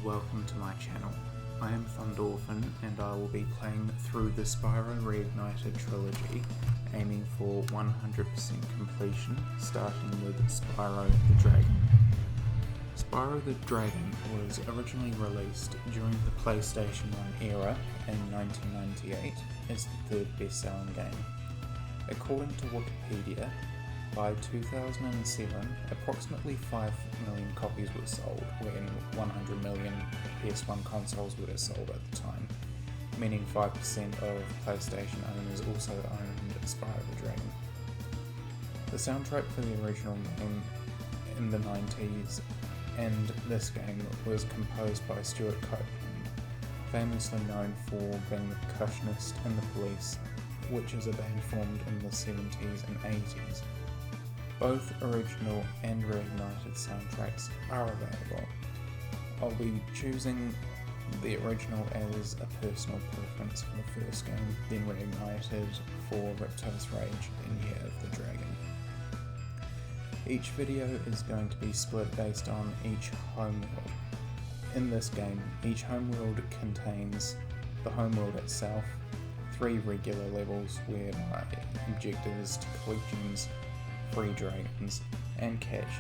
welcome to my channel. I am Thundorphin and I will be playing through the Spyro Reignited trilogy, aiming for 100% completion, starting with Spyro the Dragon. Spyro the Dragon was originally released during the PlayStation 1 era in 1998 as the third best-selling game. According to Wikipedia, by 2007, approximately 5 million copies were sold, when 100 million PS1 consoles were sold at the time, meaning 5% of PlayStation owners also owned Spyro the Dragon. The soundtrack for the original game in the 90s and this game was composed by Stuart Copeland, famously known for being the percussionist in The Police, which is a band formed in the 70s and 80s. Both original and reignited soundtracks are available. I'll be choosing the original as a personal preference for the first game, then reignited for Ripto's Rage and Year of the Dragon. Each video is going to be split based on each homeworld. In this game, each homeworld contains the homeworld itself, 3 regular levels where my objective is to collect gems, free dragons, and catch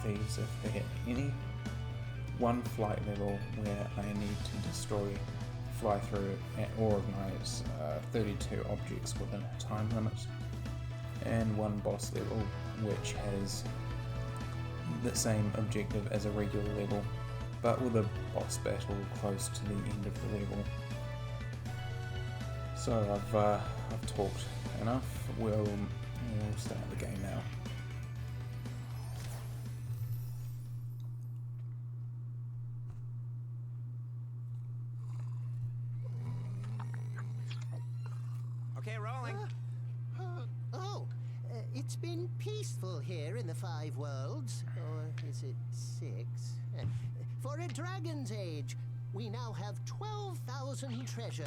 thieves if there are any. 1 flight level where I need to fly through or ignite 32 objects within a time limit, and 1 boss level which has the same objective as a regular level, but with a boss battle close to the end of the level. So I've talked enough. We'll start the game now. Okay, rolling. It's been peaceful here in the 5 worlds, or is it 6? For a dragon's age, we now have 12,000 treasure,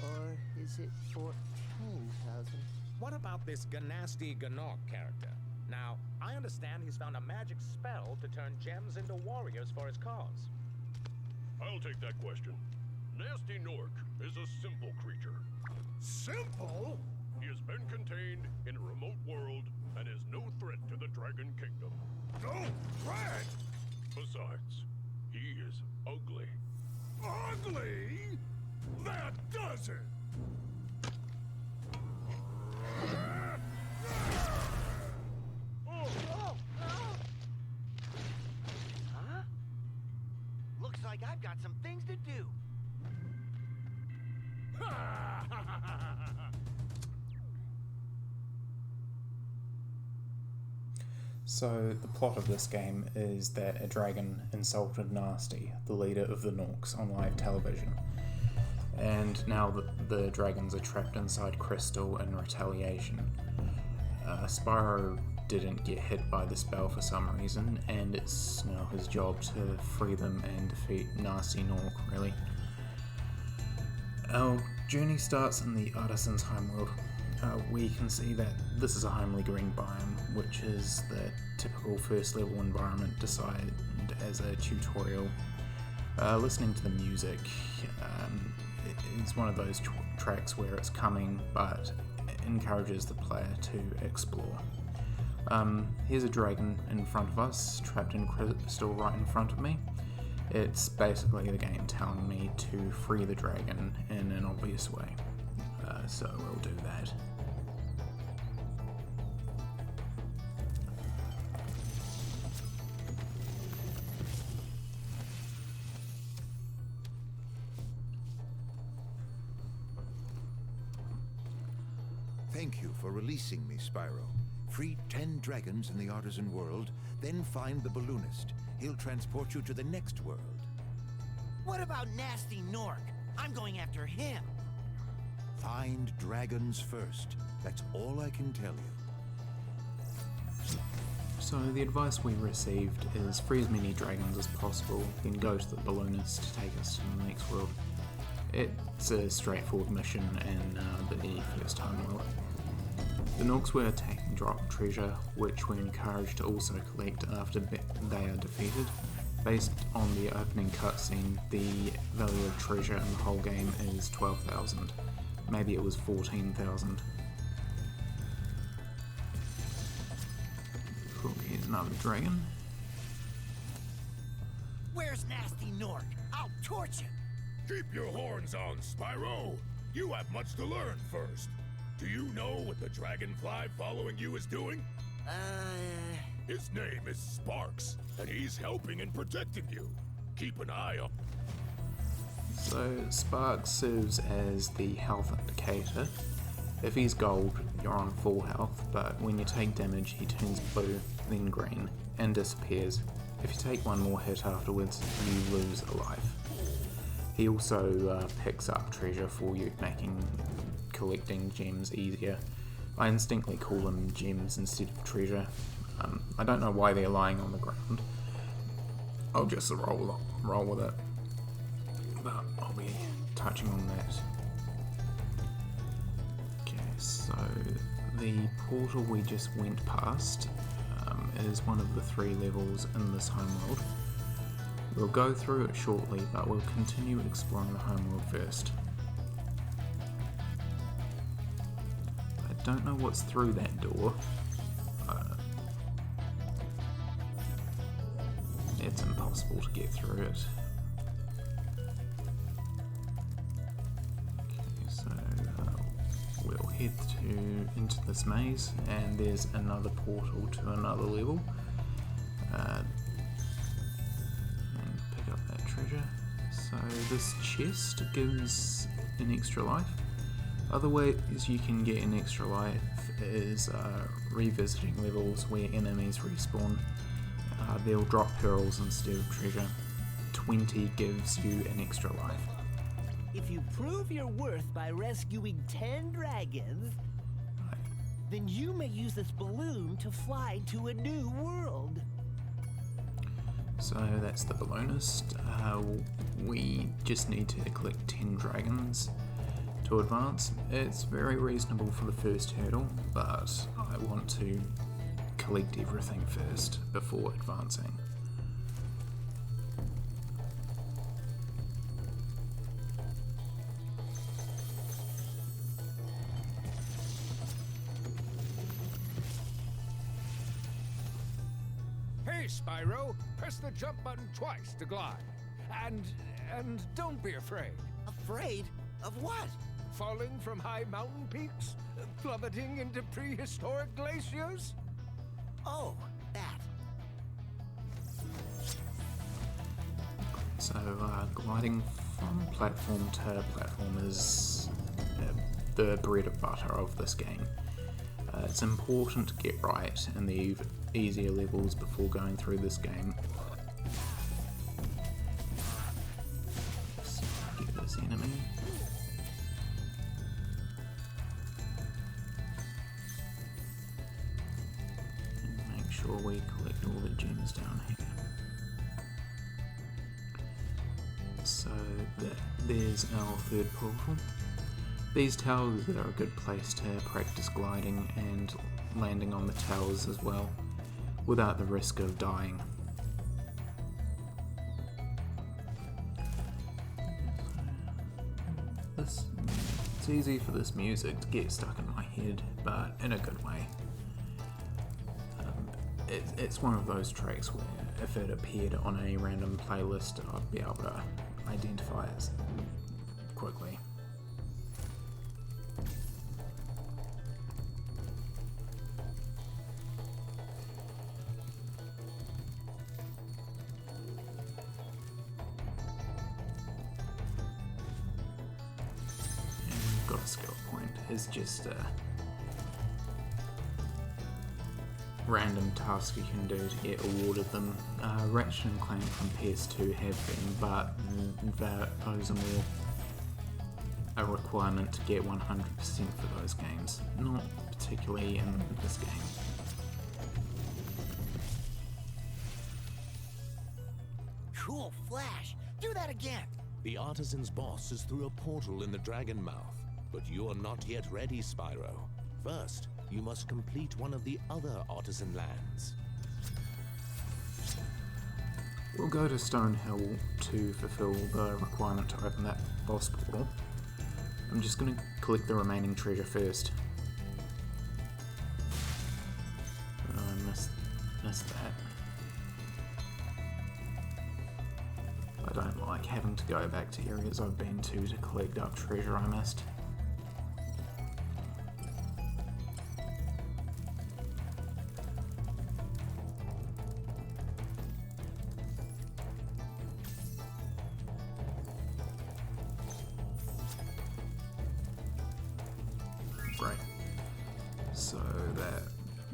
or is it 14,000? What about this Ganasty Gnorc character? Now, I understand he's found a magic spell to turn gems into warriors for his cause. I'll take that question. Nasty Gnorc is a simple creature. Simple? He has been contained in a remote world and is no threat to the Dragon Kingdom. No threat? Besides, he is ugly. Ugly? That does it! Huh? Looks like I've got some things to do. So the plot of this game is that a dragon insulted Nasty, the leader of the Gnorcs, on live television. And now the dragons are trapped inside Crystal in retaliation. Spyro didn't get hit by the spell for some reason, and it's now his job to free them and defeat Nasty Gnorc, really. Our journey starts in the Artisans Home world. We can see that this is a homely green biome, which is the typical first level environment designed as a tutorial. Listening to the music is one of those tracks where it's coming but encourages the player to explore. Here's a dragon in front of us, trapped in crystal right in front of me. It's basically the game telling me to free the dragon in an obvious way. So we'll do that. Thank you for releasing me, Spyro. Free 10 dragons in the Artisan world, then find the balloonist. He'll transport you to the next world. What about Nasty Gnorc? I'm going after him. Find dragons first. That's all I can tell you. So the advice we received is free as many dragons as possible, then go to the balloonist to take us to the next world. It's a straightforward mission in the first homeworld. The Gnorcs were attacking drop treasure, which we're encouraged to also collect after they are defeated. Based on the opening cutscene, the value of treasure in the whole game is 12,000. Maybe it was 14,000. Cool, here's another dragon. Where's Nasty Nork? I'll torch him. Keep your horns on, Spyro. You have much to learn first. Do you know what the dragonfly following you is doing? His name is Sparks, and he's helping and protecting you. Keep an eye on. So Sparks serves as the health indicator. If he's gold, you're on full health, but when you take damage he turns blue, then green, and disappears. If you take one more hit afterwards, you lose a life. He also picks up treasure for you, making collecting gems easier. I instinctively call them gems instead of treasure. I don't know why they're lying on the ground. I'll just roll with it. But I'll be touching on that. Okay, so the portal we just went past is one of the 3 levels in this homeworld. We'll go through it shortly, but we'll continue exploring the homeworld first. I don't know what's through that door. It's impossible to get through it. Okay, so we'll head into this maze, and there's another portal to another level. And pick up that treasure. So this chest gives an extra life. Other ways you can get an extra life is revisiting levels where enemies respawn. They'll drop pearls instead of treasure. 20 gives you an extra life. If you prove your worth by rescuing 10 dragons, then you may use this balloon to fly to a new world. So that's the balloonist. We just need to collect 10 dragons to advance. It's very reasonable for the first hurdle, but I want to collect everything first before advancing. Hey, Spyro, press the jump button twice to glide. And don't be afraid. Afraid? Of what? Falling from high mountain peaks? Plummeting into prehistoric glaciers? Oh, that. So gliding from platform to platform is the bread and butter of this game. It's important to get right in the easier levels before going through this game. Let's get this enemy. And make sure we collect all the gems down here. So there's our third portal. These towers are a good place to practice gliding and landing on the towers as well, without the risk of dying. It's easy for this music to get stuck in my head, but in a good way. It's one of those tracks where if it appeared on a random playlist, I'd be able to identify it quickly. Got a skill point. It's just a random task you can do to get awarded them. Ratchet and Clank from PS2 have been, but those are more a requirement to get 100% for those games, not particularly in this game. Cool flash. Do that again. The Artisan's boss is through a portal in the Dragon Mouth, but you are not yet ready, Spyro. First, you must complete one of the other Artisan lands. We'll go to Stonehill to fulfill the requirement to open that boss portal. I'm just going to collect the remaining treasure first. Oh, I missed that. I don't like having to go back to areas I've been to collect up treasure I missed. Great. So that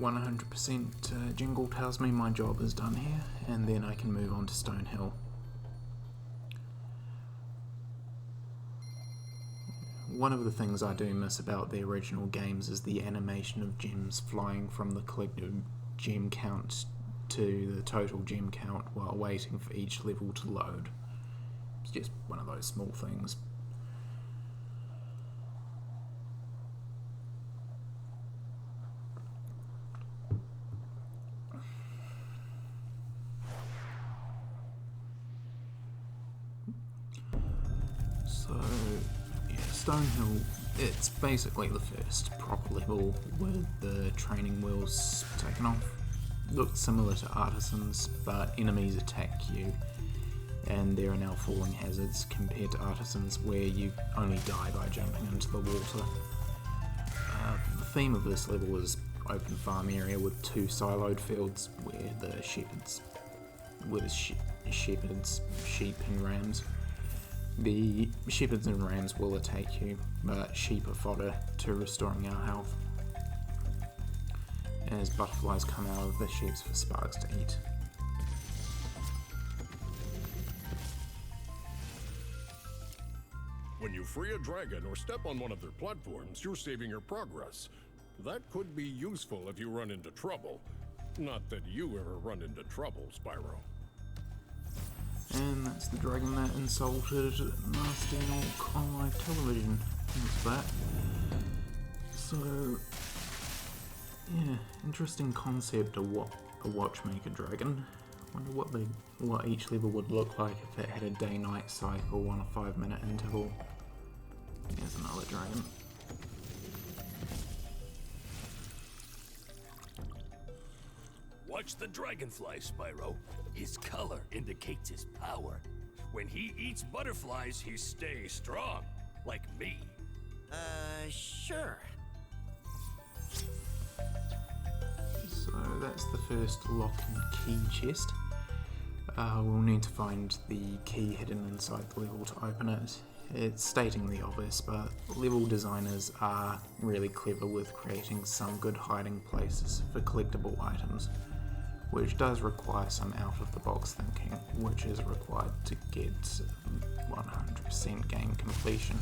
100% jingle tells me my job is done here, and then I can move on to Stonehill. One of the things I do miss about the original games is the animation of gems flying from the collective gem count to the total gem count while waiting for each level to load. It's just one of those small things. So, yeah, Stonehill, it's basically the first proper level with the training wheels taken off. Looks similar to Artisans, but enemies attack you, and there are now falling hazards compared to Artisans where you only die by jumping into the water. The theme of this level is open farm area with 2 siloed fields where the shepherds, sheep and rams. The shepherds and rams will attack you, but sheep are fodder to restoring our health, as butterflies come out of the sheeps for sparks to eat. When you free a dragon or step on one of their platforms, you're saving your progress. That could be useful if you run into trouble. Not that you ever run into trouble, Spyro. And that's the dragon that insulted Master Orc on live television. What's that? So, yeah, interesting concept of what a watchmaker dragon. Wonder what each level would look like if it had a day-night cycle on a 5-minute interval. Here's another dragon. Watch the dragonfly, Spyro. His color indicates his power. When he eats butterflies, he stays strong. Like me. Sure. So that's the first lock and key chest. We'll need to find the key hidden inside the level to open it. It's stating the obvious, but level designers are really clever with creating some good hiding places for collectible items, which does require some out-of-the-box thinking, which is required to get 100% game completion.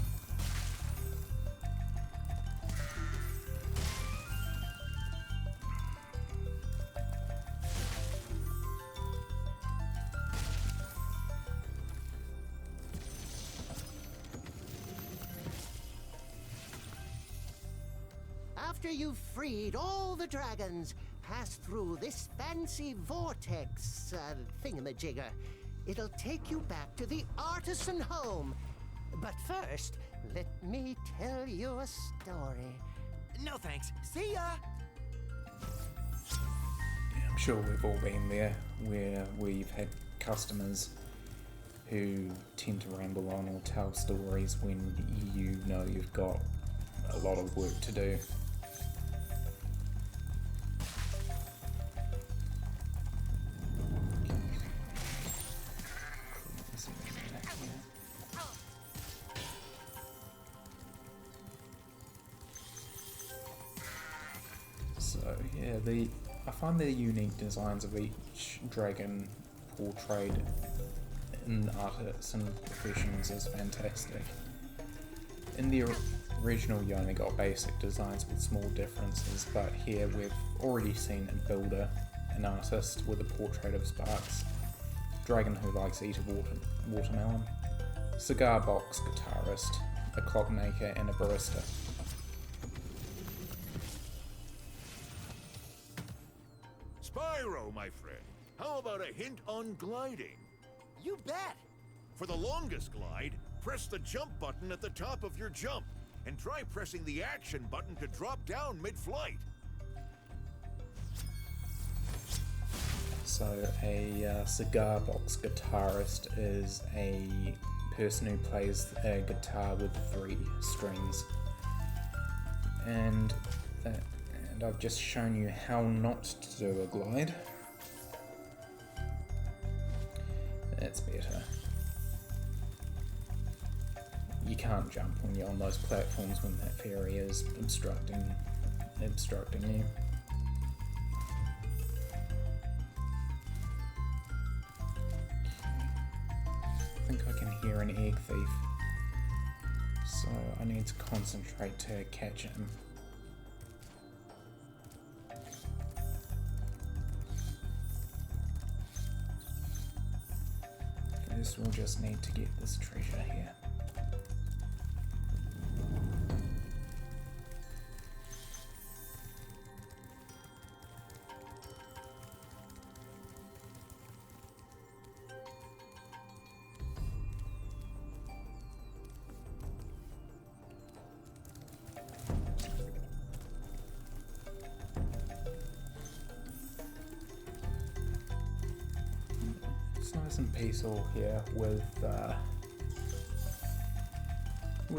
After you've freed all the dragons, pass through this fancy vortex thingamajigger. It'll take you back to the Artisan Home. But first, let me tell you a story. No thanks. See ya! I'm sure we've all been there, where we've had customers who tend to ramble on or tell stories when you know you've got a lot of work to do. So yeah, I find the unique designs of each dragon portrayed in Artisan Professions is fantastic. In the original you only got basic designs with small differences, but here we've already seen a builder, an artist with a portrait of Sparks, dragon who likes to eat a watermelon, cigar box guitarist, a clockmaker and a barista. Spyro, my friend, how about a hint on gliding? You bet! For the longest glide, press the jump button at the top of your jump, and try pressing the action button to drop down mid-flight. So a cigar box guitarist is a person who plays a guitar with 3 strings, and I've just shown you how not to do a glide. That's better. You can't jump when you're on those platforms when that fairy is obstructing you. I think I can hear an egg thief, so I need to concentrate to catch him. First we'll just need to get this treasure here. It's nice and peaceful here with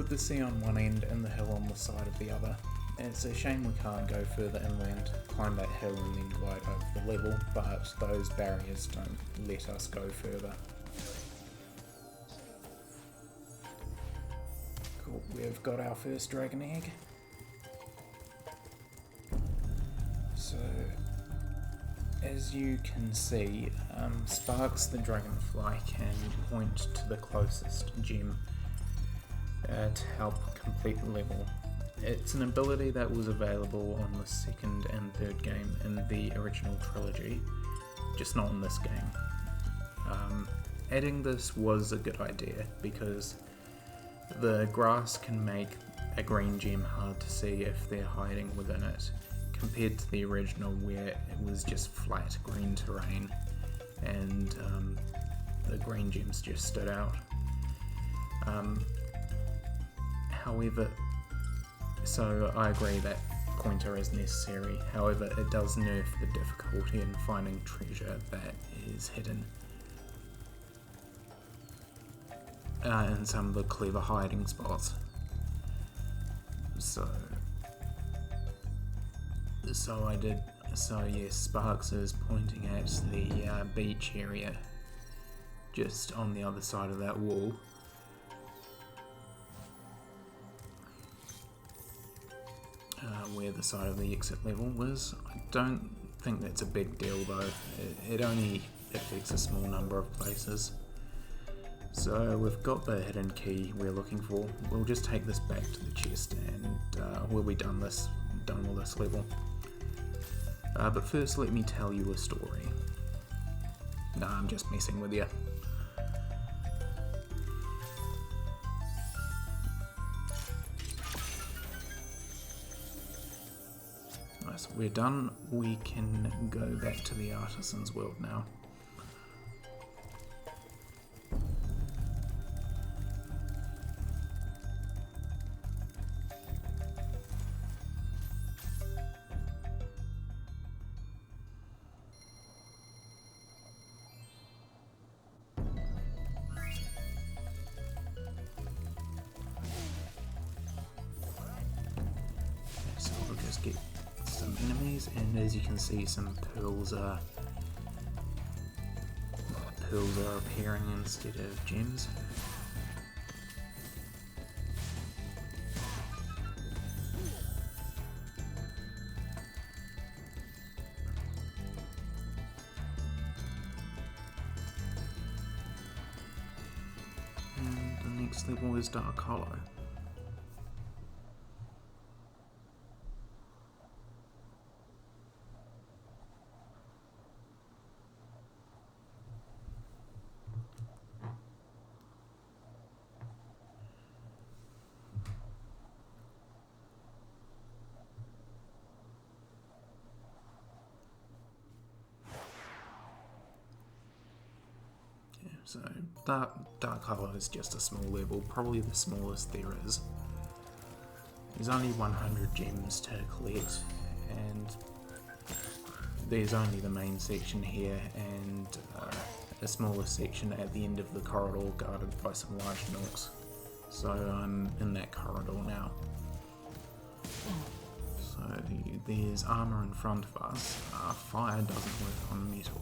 the sea on one end and the hill on the side of the other. It's a shame we can't go further inland, climb that hill and then glide over the level, but those barriers don't let us go further. Cool, we've got our first dragon egg. So, as you can see, Sparks the dragonfly can point to the closest gem to help complete the level. It's an ability that was available on the second and third game in the original trilogy, just not in this game. Adding this was a good idea because the grass can make a green gem hard to see if they're hiding within it, compared to the original where it was just flat green terrain and the green gems just stood out. However, so I agree that pointer is necessary, however it does nerf the difficulty in finding treasure that is hidden in some of the clever hiding spots. So yes, Sparks is pointing at the beach area just on the other side of that wall. Where the side of the exit level was. I don't think that's a big deal though, it only affects a small number of places. So we've got the hidden key we're looking for. We'll just take this back to the chest and we'll be done with this level. But first let me tell you a story. Nah, I'm just messing with you. Nice, we're done. We can go back to the Artisans world now. So we'll just get some enemies, and as you can see, some pearls are appearing instead of gems. And the next level is Dark Hollow. So Dark Hollow is just a small level, probably the smallest there is. There's only 100 gems to collect, and there's only the main section here and a smaller section at the end of the corridor guarded by some large nooks. So I'm in that corridor now. So there's armor in front of us. Fire doesn't work on metal,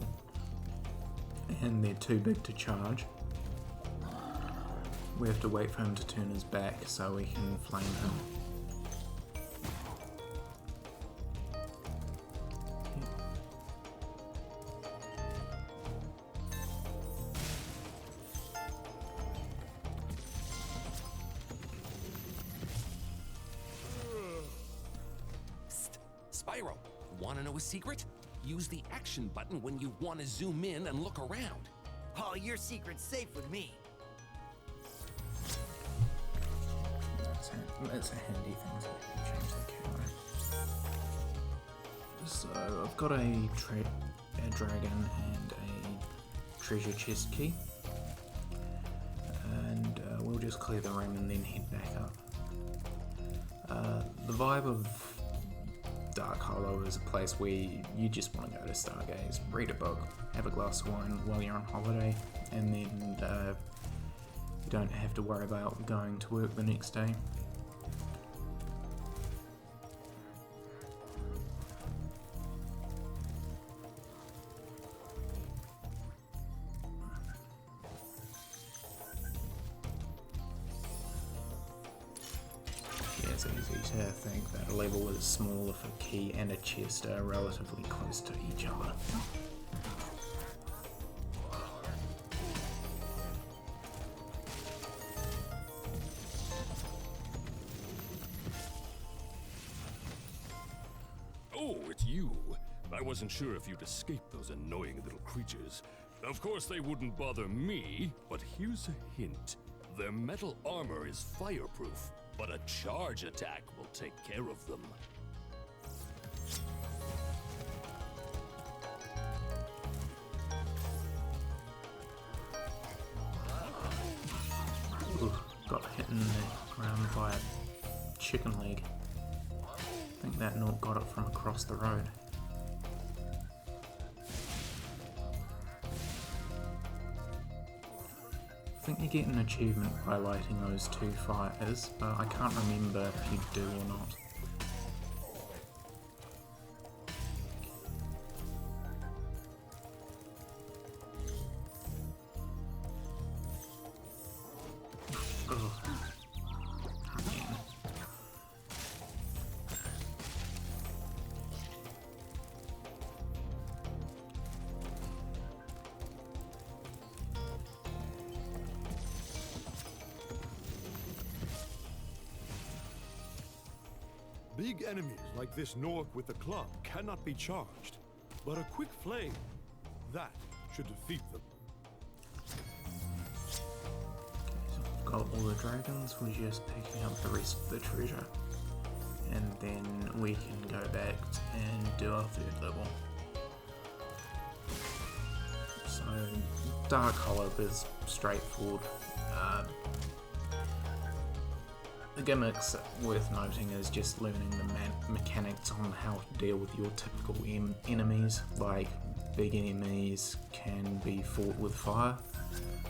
and they're too big to charge. We have to wait for him to turn his back so we can flame him. Spyro, wanna know a secret? Use the action button when you want to zoom in and look around. Oh, your secret's safe with me. That's a handy thing to change the camera. So I've got a dragon and a treasure chest key, and we'll just clear the room and then head back up. The vibe of Dark Hollow is a place where you just want to go to stargaze, read a book, have a glass of wine while you're on holiday, and then you don't have to worry about going to work the next day. It's easy to think that a level is small if a key and a chest are relatively close to each other. Oh, it's you. I wasn't sure if you'd escaped those annoying little creatures. Of course they wouldn't bother me, but here's a hint. Their metal armor is fireproof, but a charge attack will take care of them. Ooh, got hit in the ground by a chicken leg. I think that note got it from across the road. I think you get an achievement by lighting those two fires, but I can't remember if you do or not. Ugh. Man. Big enemies like this Nork with the club cannot be charged, but a quick flame, that should defeat them. So we've got all the dragons, we're just picking up the rest of the treasure. And then we can go back and do our third level. So Dark Hollow is straightforward. The gimmicks worth noting is just learning the mechanics on how to deal with your typical enemies, like big enemies can be fought with fire,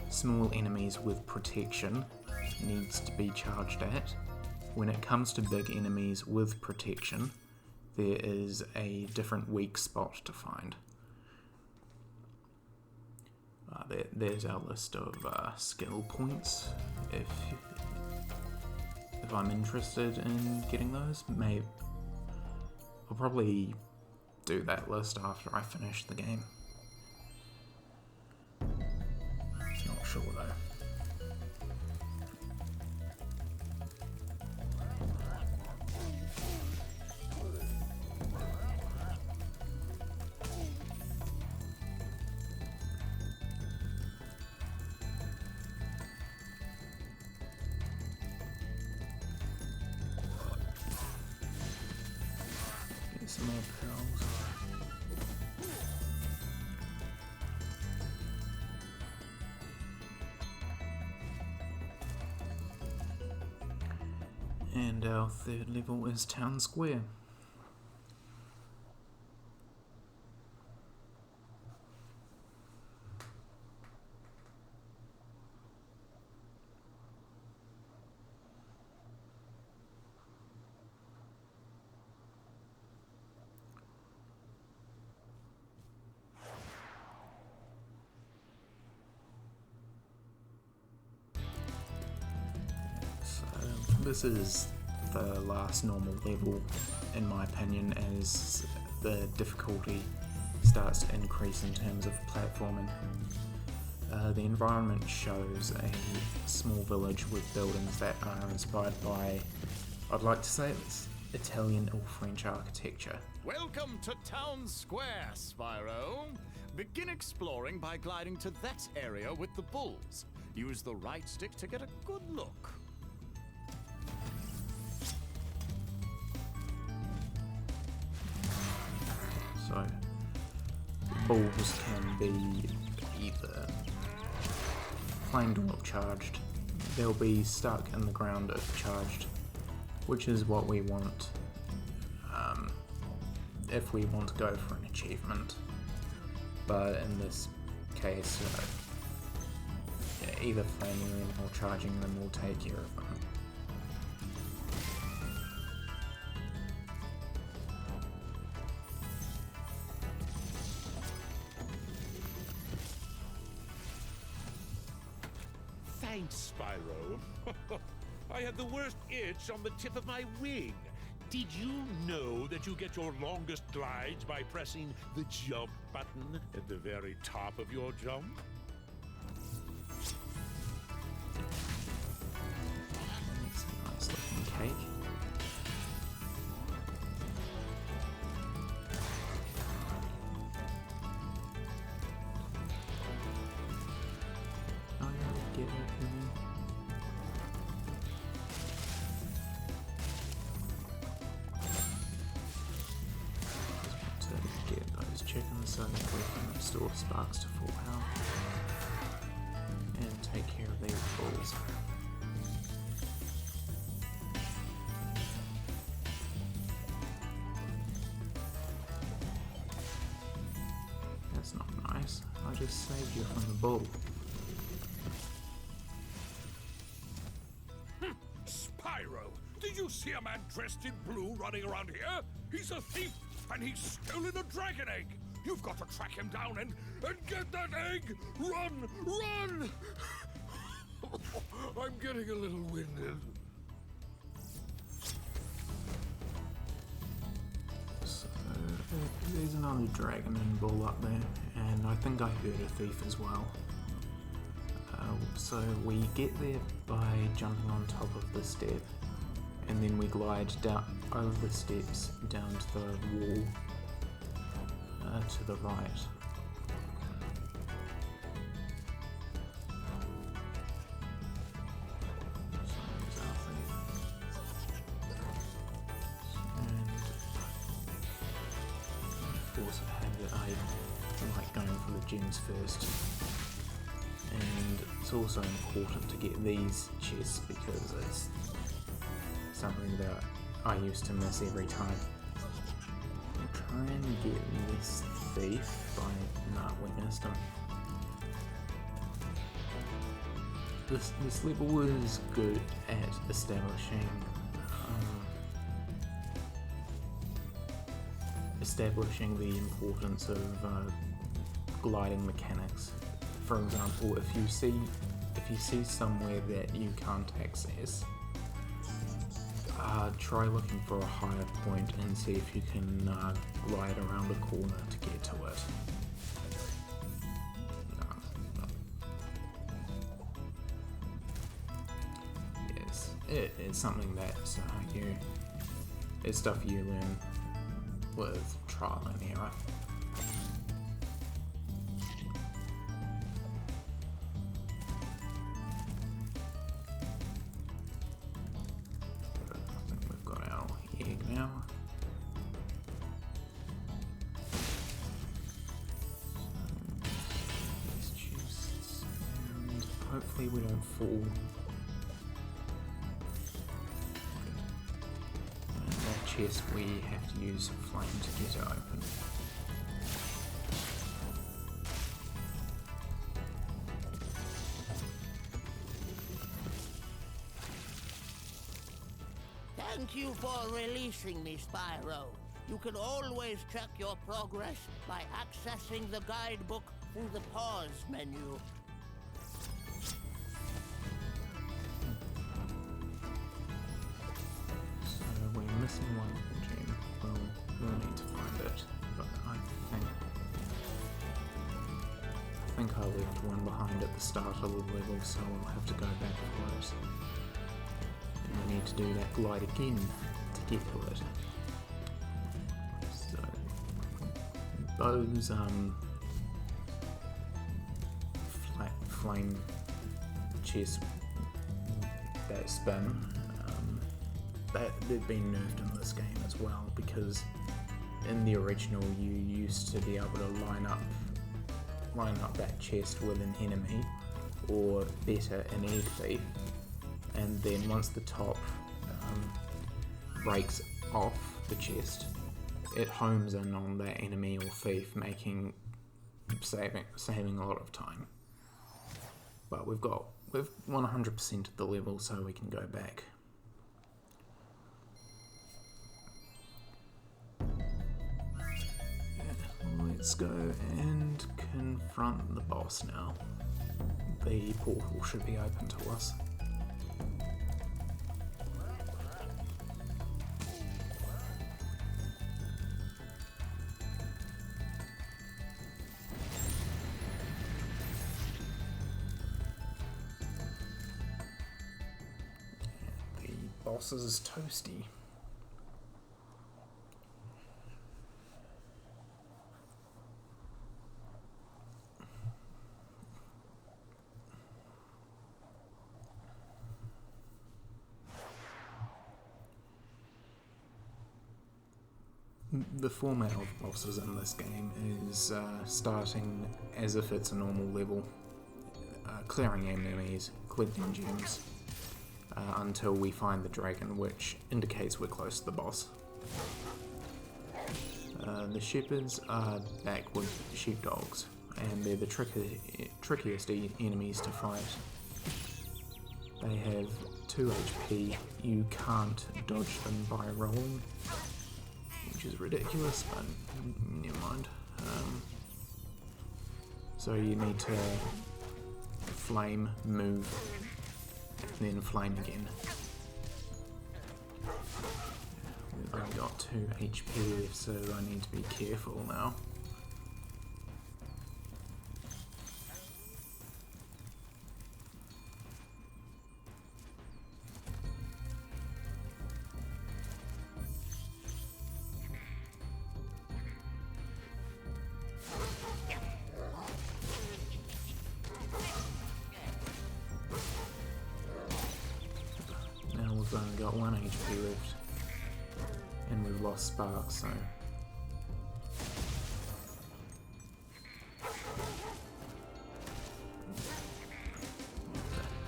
small enemies with protection needs to be charged at. When it comes to big enemies with protection, there is a different weak spot to find. There's our list of skill points. If I'm interested in getting those, I'll probably do that list after I finish the game. Not sure though. Some more pearls. And our third level is Town Square. This is the last normal level, in my opinion, as the difficulty starts to increase in terms of platforming. The environment shows a small village with buildings that are inspired by, I'd like to say it's Italian or French architecture. Welcome to Town Square, Spyro. Begin exploring by gliding to that area with the bulls. Use the right stick to get a good look. So, balls can be either flamed or charged. They'll be stuck in the ground if charged, which is what we want if we want to go for an achievement. But in this case, either flaming them or charging them will take care of them. Thanks, Spyro. I had the worst itch on the tip of my wing. Did you know that you get your longest glides by pressing the jump button at the very top of your jump? It's a nice looking cake. Get it. To get those chickens so that we can restore Sparks to full health and take care of these bulls. That's not nice. I just saved you from the bull. Spyro, did you see a man dressed in blue running around here? He's a thief, and he's stolen a dragon egg. You've got to track him down and get that egg. Run, run! I'm getting a little winded. So, there's another dragon and bull up there, and I think I heard a thief as well. So we get there by jumping on top of the step, and then we glide down over the steps down to the wall to the right. And force of habit, I like going for the gems first. And it's also important to get these chests because it's something that I used to miss every time. I'll try and get this thief we missed him. This level is good at establishing the importance of gliding mechanics. For example, if you see somewhere that you can't access, try looking for a higher point and see if you can glide around a corner to get to it. Yes, it's something that it's stuff you learn with trial and error. Hopefully we don't fall. chest we have to use flame to get it open. Thank you for releasing me, Spyro. You can always check your progress by accessing the guidebook through the pause menu. So we're missing one gem. We'll need to find it, but I think I left one behind at the start of the level, so we'll have to go back for it. And we need to do that glide again to get to it. So those flame chests that spin, they've been nerfed in this game as well, because in the original you used to be able to line up that chest with an enemy, or better, an egg thief, and then once the top breaks off the chest, it homes in on that enemy or thief, saving a lot of time. But we've 100% of the level, so we can go back. Let's go and confront the boss now. The portal should be open to us. The boss is Toasty. The format of bosses in this game is starting as if it's a normal level, clearing enemies, collecting gems, until we find the dragon, which indicates we're close to the boss. The shepherds are back with sheepdogs, and they're the trickiest enemies to fight. They have 2 HP, you can't dodge them by rolling, which is ridiculous, but never mind. So you need to flame, move, and then flame again. We've only got 2 HP left, so I need to be careful now. We've only got 1 HP left, and we've lost Sparks, so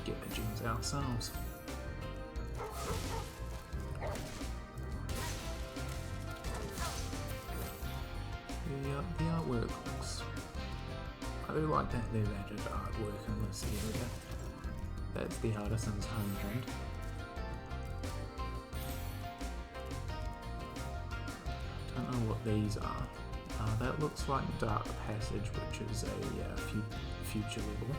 get the gems ourselves. The artwork looks... I do like that they've added artwork in this area. That's the Artisans Home print. Don't know what these are. That looks like Dark Passage, which is a future level.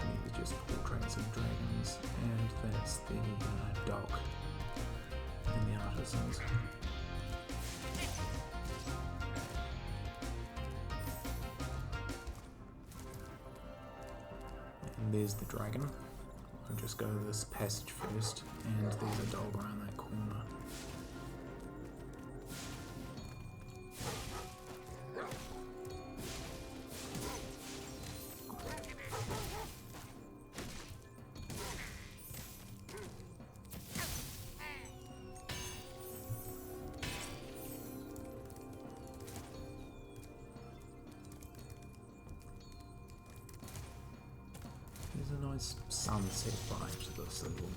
These are just portraits of dragons, and that's the dock in the Artisans. And there's the dragon. I'll just go to this passage first, and there's a dog around that corner. There's a nice sunset vibe to this level.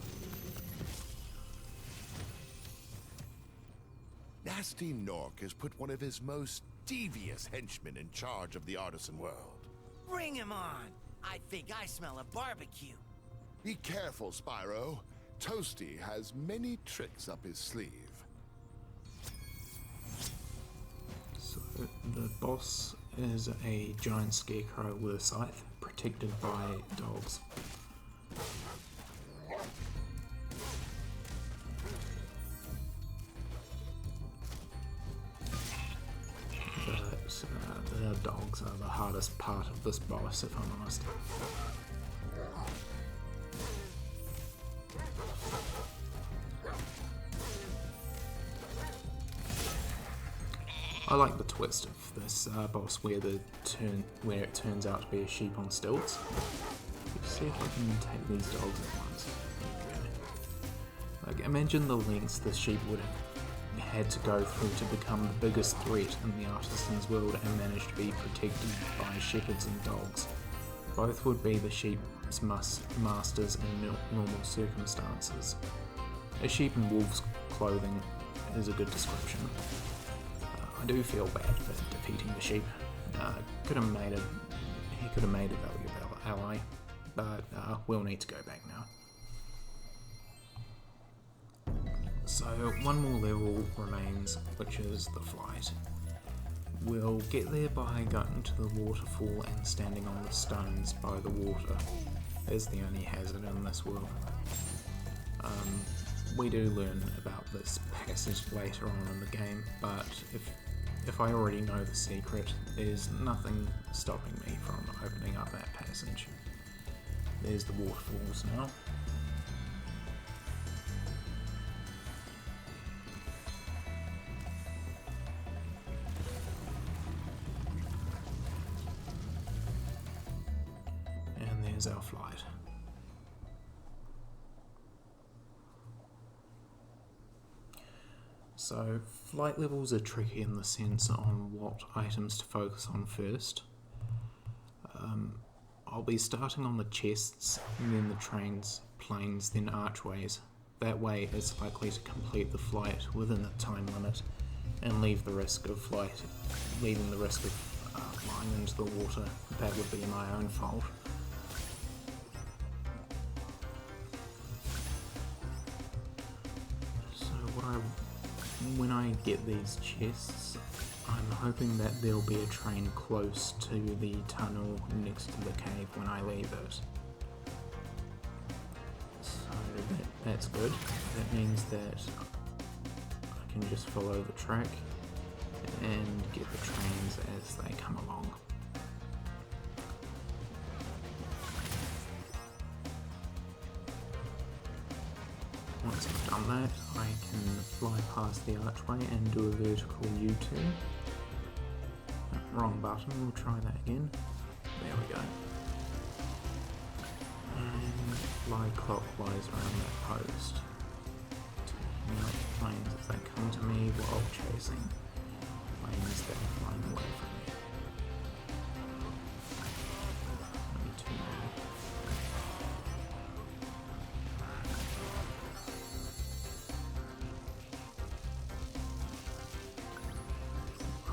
nasty Nork has put one of his most devious henchmen in charge of the Artisan world. Bring him on! I think I smell a barbecue. Be careful, Spyro. Toasty has many tricks up his sleeve. So the boss is a giant scarecrow with a scythe, protected by dogs. But the dogs are the hardest part of this boss, if I'm honest. I like the twist of this boss where it turns out to be a sheep on stilts. Let's see if I can take these dogs at once. Like, imagine the lengths the sheep would have had to go through to become the biggest threat in the Artisans world and manage to be protected by shepherds and dogs. Both would be the sheep's masters in normal circumstances. A sheep in wolf's clothing is a good description. I do feel bad for defeating the sheep. He could have made a valuable ally, but we'll need to go back now. So one more level remains, which is the flight. We'll get there by going to the waterfall and standing on the stones by the water, as the only hazard in this world. We do learn about this passage later on in the game, but if I already know the secret, there's nothing stopping me from opening up that passage. There's the waterfalls now. And there's our flight. So, flight levels are tricky in the sense on what items to focus on first. I'll be starting on the chests, and then the trains, planes, then archways. That way it's likely to complete the flight within the time limit and leaving the risk of flying into the water. That would be my own fault. So when I get these chests, I'm hoping that there'll be a train close to the tunnel next to the cave when I leave it. So that's good. That means that I can just follow the track and get the trains as they come along. Once I've done that, I can fly past the archway and do a vertical U-turn. Wrong button, we'll try that again. There we go. And fly clockwise around that post. Taking out planes as they come to me while chasing planes that are flying away from me. Only two more.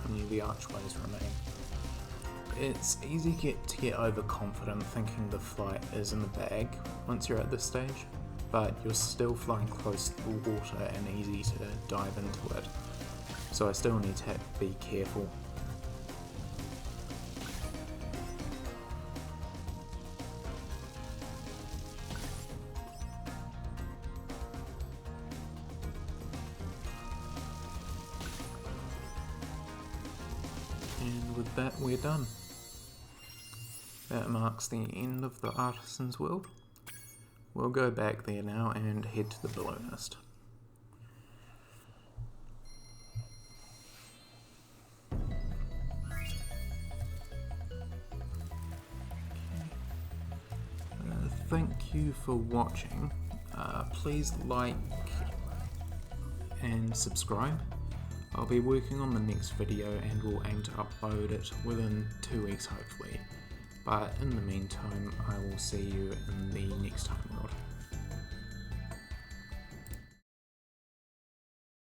Only the archways remain. It's easy to get overconfident thinking the flight is in the bag once you're at this stage, but you're still flying close to the water and easy to dive into it, so I still need to be careful. And with that, we're done. That marks the end of the Artisans world. We'll go back there now and head to the balloonist. Thank you for watching. Please like and subscribe. I'll be working on the next video and will aim to upload it within 2 weeks hopefully. But in the meantime, I will see you in the next time.